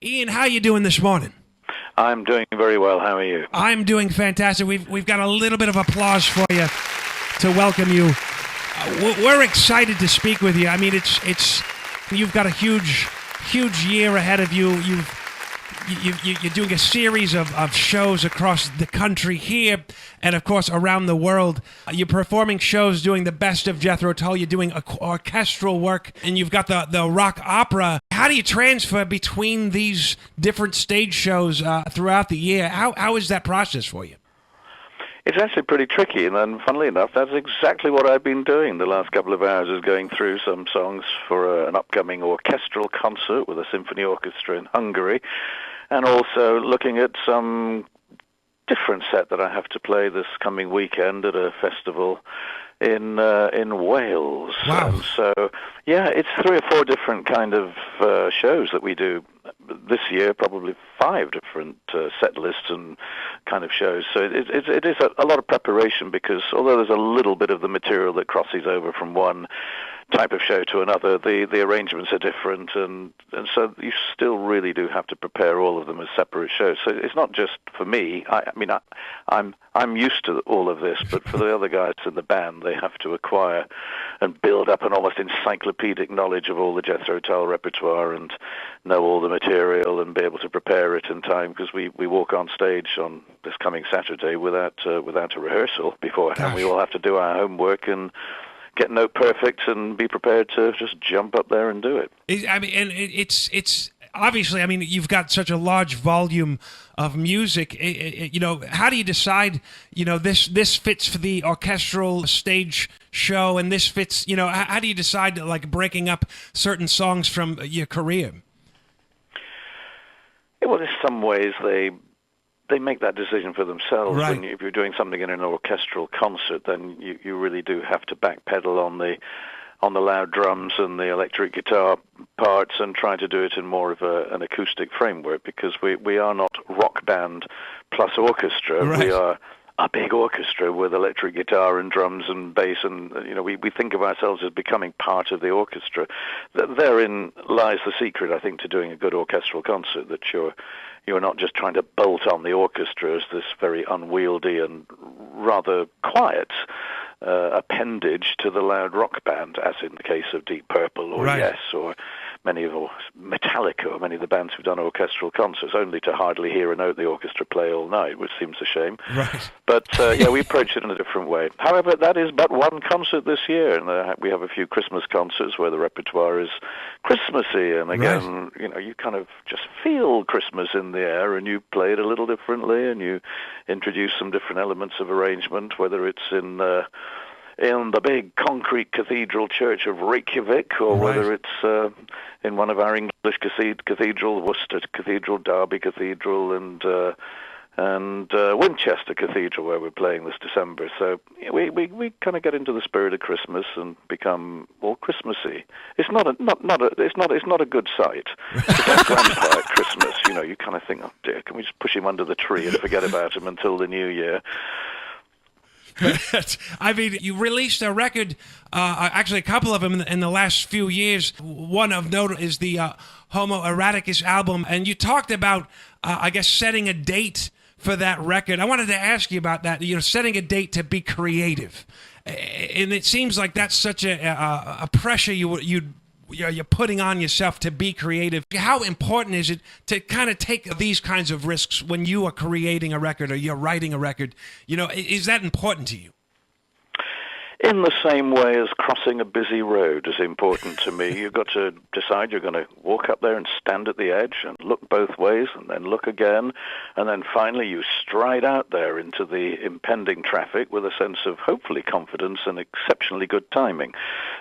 Ian, how you doing this morning? I'm doing very well. How are you? I'm doing fantastic. We've got a little bit of applause for you to welcome you. We're excited to speak with you. I mean, it's you've got a huge year ahead of you. You're doing a series of shows across the country here and, of course, around the world. You're performing shows doing the best of Jethro Tull. You're doing orchestral work, and you've got the rock opera. How do you transfer between these different stage shows throughout the year? How is that process for you? It's actually pretty tricky, and then, funnily enough, that's exactly what I've been doing the last couple of hours, is going through some songs for an upcoming orchestral concert with a symphony orchestra in Hungary, and also looking at some different set that I have to play this coming weekend at a festival in Wales. Wow. And so, yeah, it's 3 or 4 different kind of shows that we do this year, probably 5 different set lists and kind of shows. So it is a lot of preparation, because although there's a little bit of the material that crosses over from one type of show to another, the arrangements are different, and so you still really do have to prepare all of them as separate shows. So it's not just for me. I'm used to all of this, but for the other guys in the band, they have to acquire and build up an almost encyclopedic knowledge of all the Jethro Tull repertoire and know all the material and be able to prepare it in time, because we walk on stage on this coming Saturday without a rehearsal beforehand. Gosh. We all have to do our homework and get note perfect and be prepared to just jump up there and do it. It's obviously, I mean, you've got such a large volume of music. How do you decide, this fits for the orchestral stage show and this fits, how do you decide, like, breaking up certain songs from your career? Yeah, well, in some ways they make that decision for themselves. Right. And if you're doing something in an orchestral concert, then you really do have to backpedal on the loud drums and the electric guitar parts and try to do it in more of an acoustic framework, because we are not rock band plus orchestra. Right. We are a big orchestra with electric guitar and drums and bass, and we think of ourselves as becoming part of the orchestra. Therein lies the secret, I think, to doing a good orchestral concert, that you're not just trying to bolt on the orchestra as this very unwieldy and rather quiet appendage to the loud rock band, as in the case of Deep Purple or Right. Yes or Metallica or many of the bands who've done orchestral concerts, only to hardly hear a note the orchestra play all night, which seems a shame. Right. But we approach it in a different way. However, that is but one concert this year, and we have a few Christmas concerts where the repertoire is Christmassy, and again, Right. You kind of just feel Christmas in the air, and you play it a little differently, and you introduce some different elements of arrangement, whether it's in the big concrete cathedral church of Reykjavik, or Right. whether it's in one of our English cathedrals, Worcester Cathedral, Derby Cathedral, and Winchester Cathedral, where we're playing this December. So we kind of get into the spirit of Christmas and become more Christmassy. It's not a good sight. It's like Grandpa at Christmas. You kind of think, oh dear, can we just push him under the tree and forget about him until the new year? I mean, you released a record, actually a couple of them in the last few years. One of note is the Homo Eroticus album, and you talked about, setting a date for that record. I wanted to ask you about that, setting a date to be creative. And it seems like that's such a pressure you're putting on yourself to be creative. How important is it to kind of take these kinds of risks when you are creating a record or you're writing a record? Is that important to you? In the same way as crossing a busy road is important to me. You've got to decide you're going to walk up there and stand at the edge and look both ways and then look again. And then finally you stride out there into the impending traffic with a sense of hopefully confidence and exceptionally good timing.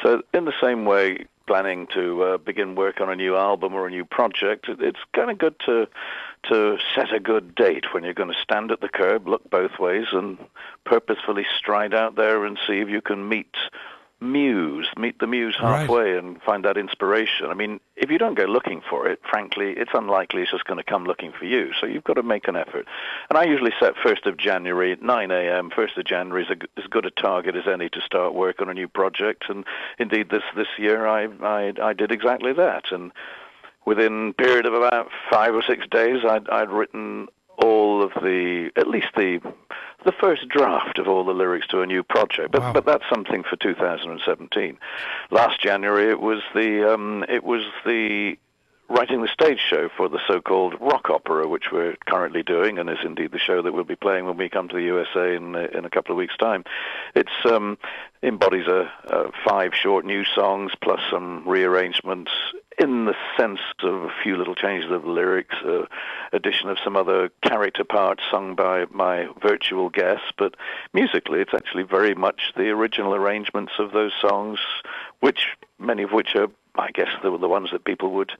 So in the same way, planning to begin work on a new album or a new project, it's kind of good to set a good date when you're going to stand at the curb, look both ways, and purposefully stride out there and see if you can meet the muse halfway. Right. And find that inspiration. I mean, if you don't go looking for it, frankly, it's unlikely it's just going to come looking for you. So you've got to make an effort. And I usually set 1st of January at 9 a.m. 1st of January is as good a target as any to start work on a new project. And indeed, this year I did exactly that. And within a period of about 5 or 6 days, I'd written all of at least the first draft of all the lyrics to a new project. But Wow. but that's something for 2017. Last January, it was the writing the stage show for the so-called Rock Opera, which we're currently doing, and is indeed the show that we'll be playing when we come to the USA in a couple of weeks' time. It's embodies 5 short new songs plus some rearrangements in the sense of a few little changes of the lyrics, addition of some other character parts sung by my virtual guests, but musically it's actually very much the original arrangements of those songs, many of which are, I guess, the ones that people would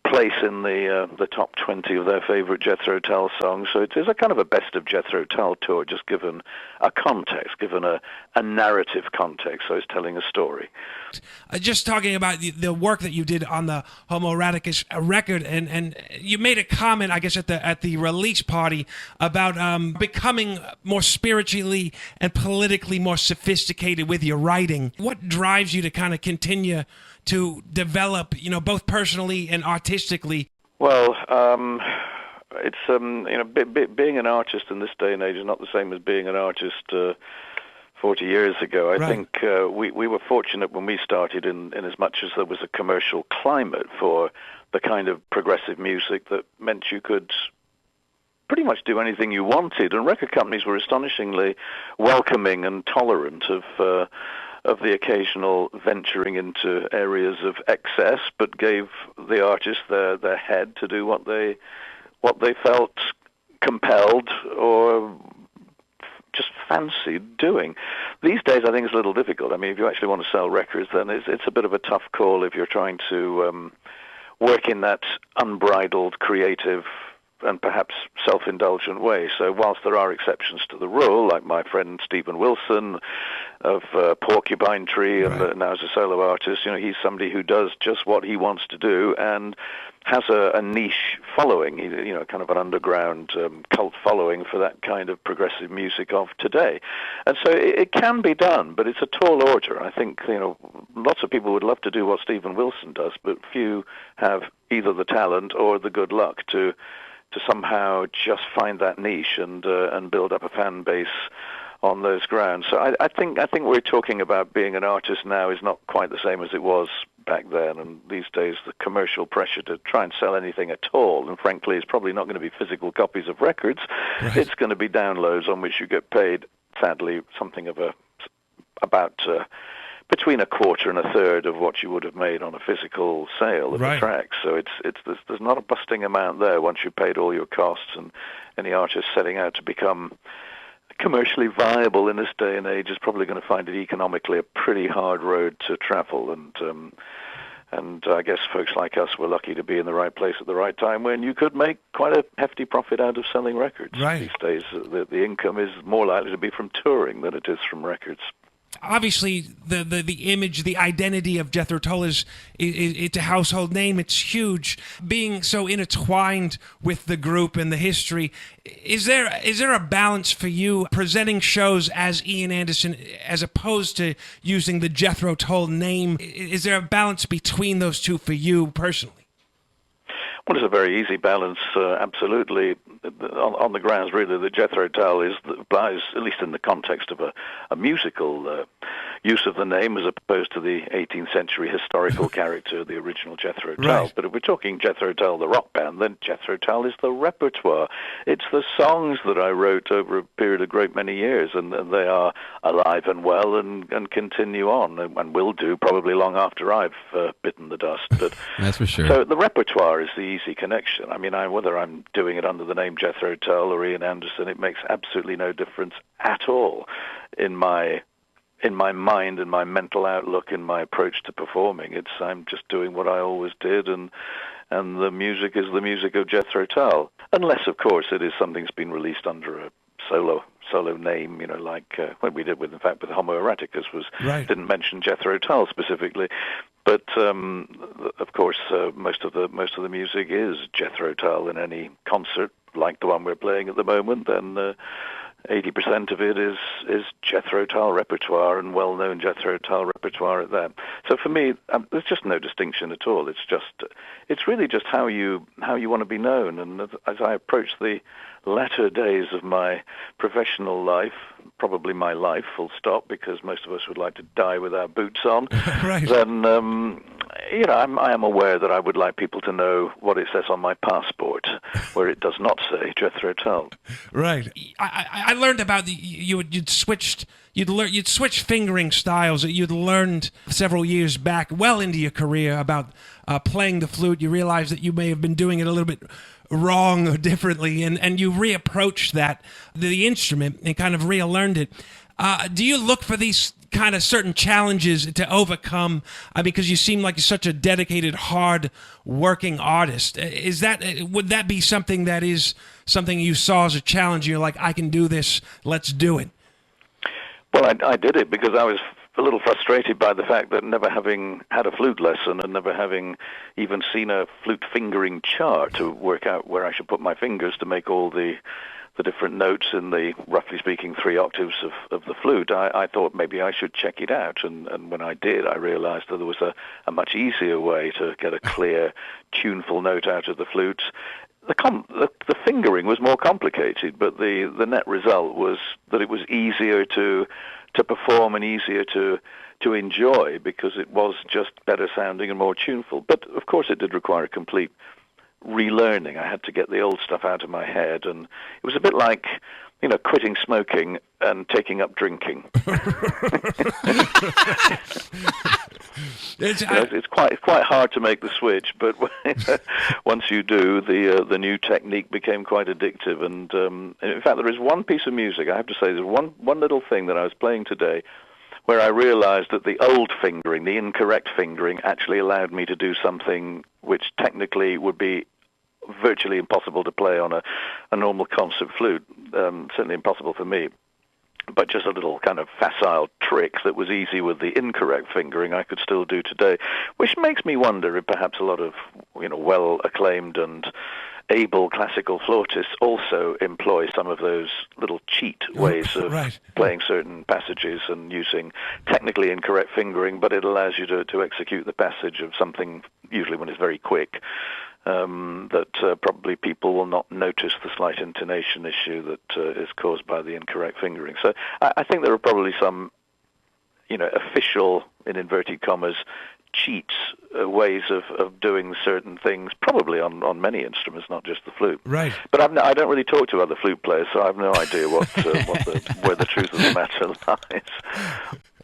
place in the top 20 of their favorite Jethro Tull songs. So it is a kind of a best of Jethro Tull tour, just given a context, given a narrative context. So it's telling a story. Just talking about the work that you did on the Homo Eroticus record, and you made a comment, I guess, at the release party about becoming more spiritually and politically more sophisticated with your writing. What drives you to kind of continue to develop, both personally and artistically? Well, it's being an artist in this day and age is not the same as being an artist 40 years ago. I think we were fortunate when we started in as much as there was a commercial climate for the kind of progressive music that meant you could pretty much do anything you wanted, and record companies were astonishingly welcoming and tolerant of the occasional venturing into areas of excess, but gave the artist their head to do what they felt compelled or just fancied doing. These days, I think it's a little difficult. I mean, if you actually want to sell records, then it's a bit of a tough call if you're trying to work in that unbridled, creative, and perhaps self-indulgent way. So whilst there are exceptions to the rule, like my friend Stephen Wilson of Porcupine Tree, and now as a solo artist, he's somebody who does just what he wants to do and has a niche following, kind of an underground cult following for that kind of progressive music of today. And so it can be done, but it's a tall order. I think, lots of people would love to do what Stephen Wilson does, but few have either the talent or the good luck to somehow just find that niche and build up a fan base on those grounds. So I think we're talking about being an artist now is not quite the same as it was back then. And these days, the commercial pressure to try and sell anything at all, and frankly, it's probably not going to be physical copies of records. Right. It's going to be downloads on which you get paid, sadly, something of about between a quarter and a third of what you would have made on a physical sale of the track. So there's not a busting amount there once you've paid all your costs, and any artist setting out to become commercially viable in this day and age is probably going to find it economically a pretty hard road to travel. And I guess folks like us were lucky to be in the right place at the right time when you could make quite a hefty profit out of selling records. Right. These days, the income is more likely to be from touring than it is from records. Obviously, the image, the identity of Jethro Tull it's a household name. It's huge. Being so intertwined with the group and the history, is there a balance for you presenting shows as Ian Anderson as opposed to using the Jethro Tull name? Is there a balance between those two for you personally? Well, it's a very easy balance, absolutely, on the grounds, really, that Jethro Tull applies, at least in the context of a musical use of the name, as opposed to the 18th century historical character, the original Jethro Tull. Right. But if we're talking Jethro Tull, the rock band, then Jethro Tull is the repertoire. It's the songs that I wrote over a period of a great many years, and they are alive and well and continue on, and will do probably long after I've bitten the dust. But that's for sure. So the repertoire is the easy connection. I mean, whether I'm doing it under the name Jethro Tull or Ian Anderson, it makes absolutely no difference at all in my mind, in my mental outlook, in my approach to performing. I'm just doing what I always did, and the music is the music of Jethro Tull. Unless, of course, it is something that's been released under a solo name, like what we did with Homo Eroticus didn't mention Jethro Tull specifically, but of course most of the music is Jethro Tull in any concert like the one we're playing at the moment. Then 80% of it is Jethro Tull repertoire, and well-known Jethro Tull repertoire at that. So for me, there's just no distinction at all. It's really just how you want to be known. And as I approach the latter days of my professional life, probably my life, full stop, because most of us would like to die with our boots on, Right. then I am aware that I would like people to know what it says on my passport, where it does not say Jethro Tull. Right. I learned about you'd switched fingering styles that you'd learned several years back, well into your career, about playing the flute. You realized that you may have been doing it a little bit wrong or differently, and you reapproached the instrument and kind of relearned it. Do you look for these kind of certain challenges to overcome? Because you seem like you're such a dedicated, hard-working artist. Would that be something that is something you saw as a challenge? You're like, I can do this. Let's do it. Well, I did it because I was a little frustrated by the fact that never having had a flute lesson and never having even seen a flute fingering chart to work out where I should put my fingers to make all the different notes in the, roughly speaking, 3 octaves of the flute, I thought maybe I should check it out. And when I did, I realized that there was a much easier way to get a clear, tuneful note out of the flute. The fingering was more complicated, but the net result was that it was easier to perform and easier to enjoy, because it was just better sounding and more tuneful. But of course it did require a complete relearning. I had to get the old stuff out of my head, and it was a bit like, quitting smoking and taking up drinking. It's quite hard to make the switch, but once you do, the new technique became quite addictive. And in fact, there is one piece of music, I have to say, there's one little thing that I was playing today where I realized that the old fingering, the incorrect fingering, actually allowed me to do something which technically would be virtually impossible to play on a normal concert flute, certainly impossible for me. But just a little kind of facile trick that was easy with the incorrect fingering I could still do today, which makes me wonder if perhaps a lot of well-acclaimed and able classical flautists also employ some of those little cheat ways of playing certain passages and using technically incorrect fingering, but it allows you to execute the passage of something, usually when it's very quick, that probably people will not notice the slight intonation issue that is caused by the incorrect fingering. So I think there are probably some, official, in inverted commas, cheats, ways of doing certain things, probably on many instruments, not just the flute. Right. But I don't really talk to other flute players, so I have no idea where the truth of the matter lies.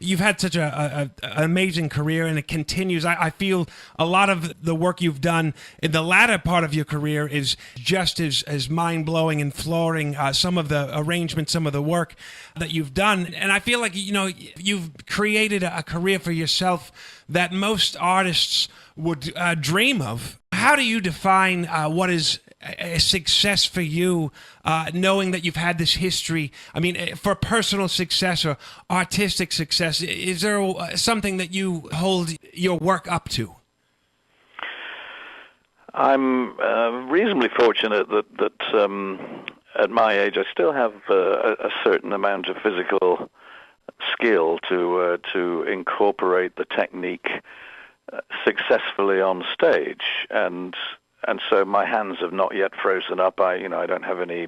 You've had such an amazing career, and it continues. I feel a lot of the work you've done in the latter part of your career is just as mind-blowing and flooring. Some of the arrangements, some of the work that you've done. And I feel like, you've created a career for yourself that most artists would dream of. How do you define what is a success for you, knowing that you've had this history? I mean, for personal success or artistic success, is there something that you hold your work up to? I'm reasonably fortunate that at my age I still have a certain amount of physical skill to incorporate the technique successfully on stage, and so my hands have not yet frozen up. I don't have any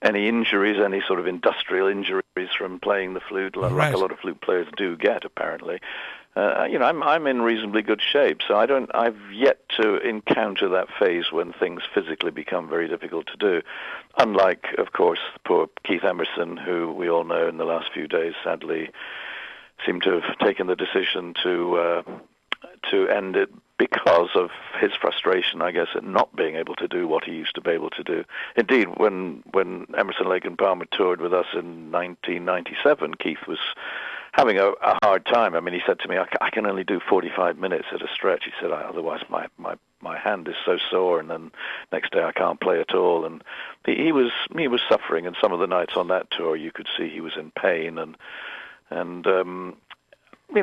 injuries, any sort of industrial injuries from playing the flute, like a lot of flute players do get, apparently. I'm in reasonably good shape, so I've yet to encounter that phase when things physically become very difficult to do. Unlike, of course, poor Keith Emerson, who we all know in the last few days sadly seemed to have taken the decision to end it because of his frustration, I guess, at not being able to do what he used to be able to do. Indeed, when Emerson, Lake and Palmer toured with us in 1997, Keith was having a hard time. I mean, he said to me, I can only do 45 minutes at a stretch. He said, otherwise my hand is so sore, and then next day I can't play at all. And he was suffering, and some of the nights on that tour you could see he was in pain, and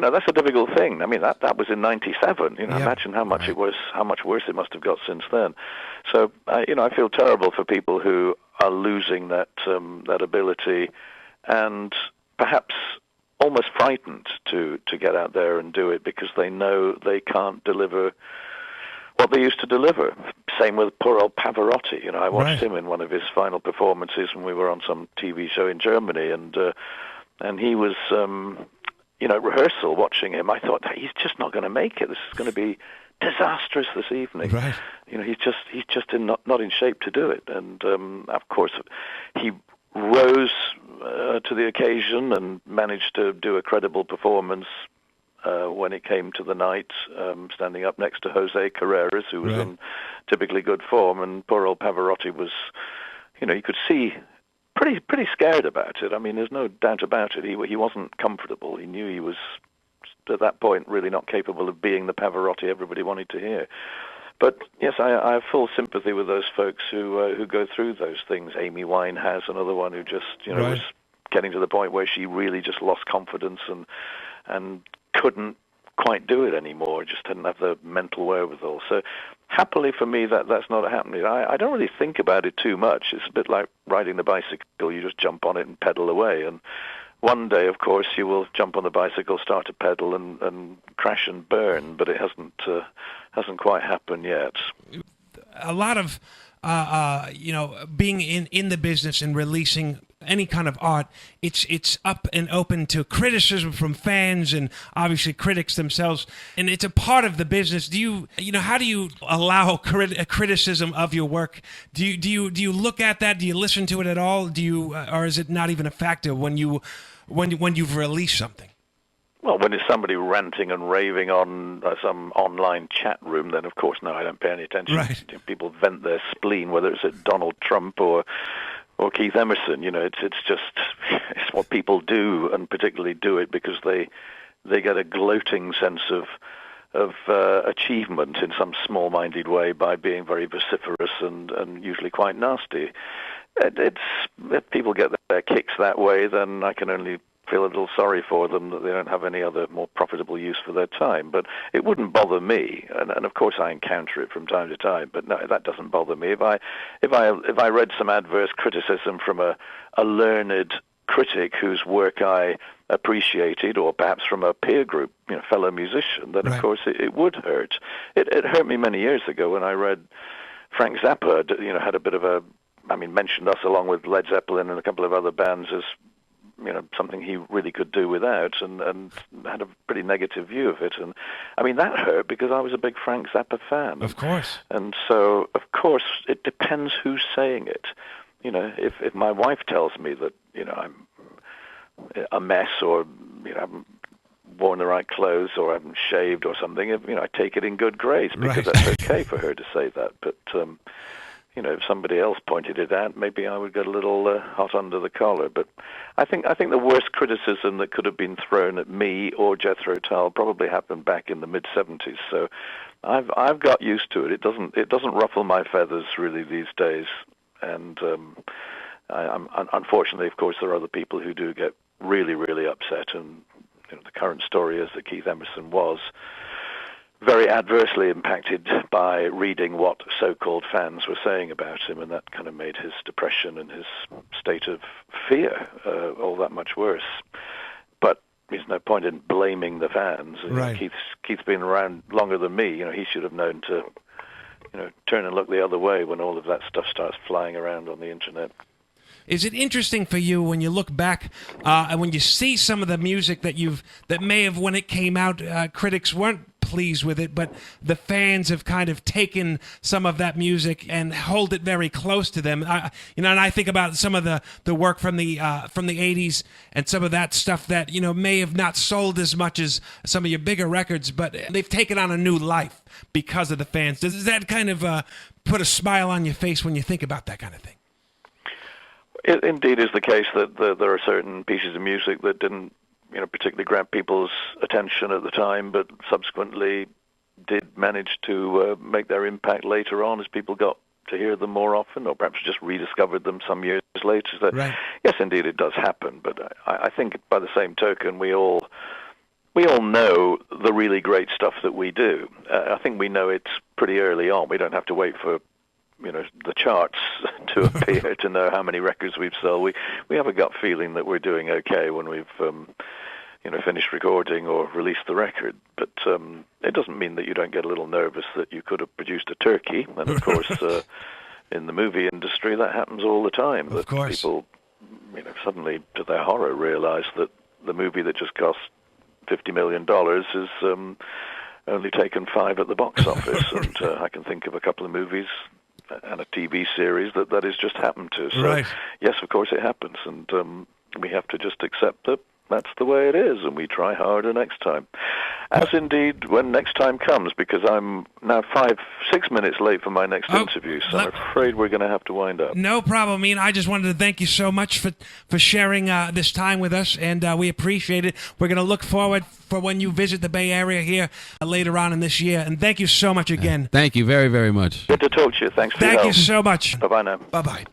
that's a difficult thing. I mean, that was in '97. Imagine how much worse it must have got since then. So, I feel terrible for people who are losing that ability, and perhaps almost frightened to get out there and do it because they know they can't deliver what they used to deliver. Same with poor old Pavarotti. I watched him in one of his final performances when we were on some TV show in Germany, and he was, at rehearsal watching him. I thought, he's just not going to make it. This is going to be disastrous this evening. Right. He's just not in shape to do it. And of course, he rose to the occasion and managed to do a credible performance when it came to the night, standing up next to Jose Carreras, who was in typically good form. And poor old Pavarotti was, you could see pretty scared about it. I mean, there's no doubt about it. He wasn't comfortable. He knew he was, at that point, really not capable of being the Pavarotti everybody wanted to hear. But yes, I have full sympathy with those folks who go through those things. Amy Winehouse, another one who just was getting to the point where she really just lost confidence and couldn't quite do it anymore. Just didn't have the mental wherewithal. So happily for me, that's not happening. I don't really think about it too much. It's a bit like riding the bicycle. You just jump on it and pedal away. And one day, of course, you will jump on the bicycle, start to pedal, and crash and burn. But it hasn't quite happened yet. A lot of being in the business and releasing any kind of art, it's up and open to criticism from fans and obviously critics themselves, and it's a part of the business. Do you how do you allow a criticism of your work? Do you look at that? Do you listen to it at all? Or is it not even a factor when you've released something? Well, when it's somebody ranting and raving on some online chat room, then of course, no, I don't pay any attention. Right. People vent their spleen, whether it's at Donald Trump or Keith Emerson. It's what people do, and particularly do it because they get a gloating sense of achievement in some small-minded way by being very vociferous and usually quite nasty. If people get their kicks that way, then I can only feel a little sorry for them that they don't have any other more profitable use for their time. But it wouldn't bother me, and of course I encounter it from time to time. But no, that doesn't bother me. If I read some adverse criticism from a learned critic whose work I appreciated, or perhaps from a peer group, fellow musician, then of course it would hurt. It hurt me many years ago when I read Frank Zappa. Had a bit of mentioned us along with Led Zeppelin and a couple of other bands as something he really could do without, and had a pretty negative view of it. And that hurt because I was a big Frank Zappa fan. Of course. And so, of course, it depends who's saying it. If my wife tells me that, I'm a mess, or, I haven't worn the right clothes, or I haven't shaved or something, I take it in good grace because that's okay for her to say that. But, if somebody else pointed it out, maybe I would get a little hot under the collar. But I think the worst criticism that could have been thrown at me or Jethro Tull probably happened back in the mid-'70s. So I've got used to it. It doesn't ruffle my feathers really these days. And unfortunately, of course, there are other people who do get really, really upset. And the current story is that Keith Emerson was very adversely impacted by reading what so-called fans were saying about him, and that kind of made his depression and his state of fear all that much worse. But there's no point in blaming the fans. Right. Keith's been around longer than me. He should have known to turn and look the other way when all of that stuff starts flying around on the internet. Is it interesting for you when you look back and when you see some of the music that may have, when it came out, critics weren't pleased with it, but the fans have kind of taken some of that music and hold it very close to them? And I think about some of the work from the 80s and some of that stuff that may have not sold as much as some of your bigger records, but they've taken on a new life because of the fans. Does that kind of put a smile on your face when you think about that kind of thing? It indeed is the case that there are certain pieces of music that didn't, particularly grab people's attention at the time, but subsequently did manage to make their impact later on as people got to hear them more often, or perhaps just rediscovered them some years later. So, right. Yes, indeed, it does happen. But I think by the same token, we all know the really great stuff that we do. I think we know it pretty early on. We don't have to wait for the charts to appear to know how many records we've sold. We have a gut feeling that we're doing okay when we've finished recording or released the record. But it doesn't mean that you don't get a little nervous that you could have produced a turkey. And of course, in the movie industry, that happens all the time. Of course. People, suddenly, to their horror, realize that the movie that just cost $50 million has only taken 5 at the box office. And I can think of a couple of movies and a TV series that has just happened to. So, right. Yes, of course it happens. And we have to just accept that that's the way it is, and we try harder next time. As indeed when next time comes, because I'm now 6 minutes late for my next interview, so I'm afraid we're going to have to wind up. No problem, Ian. I just wanted to thank you so much for sharing this time with us, and we appreciate it. We're going to look forward for when you visit the Bay Area here later on in this year, and thank you so much again. Thank you very, very much. Good to talk to you. Thanks for your help. Thank you so much. Bye-bye now. Bye-bye.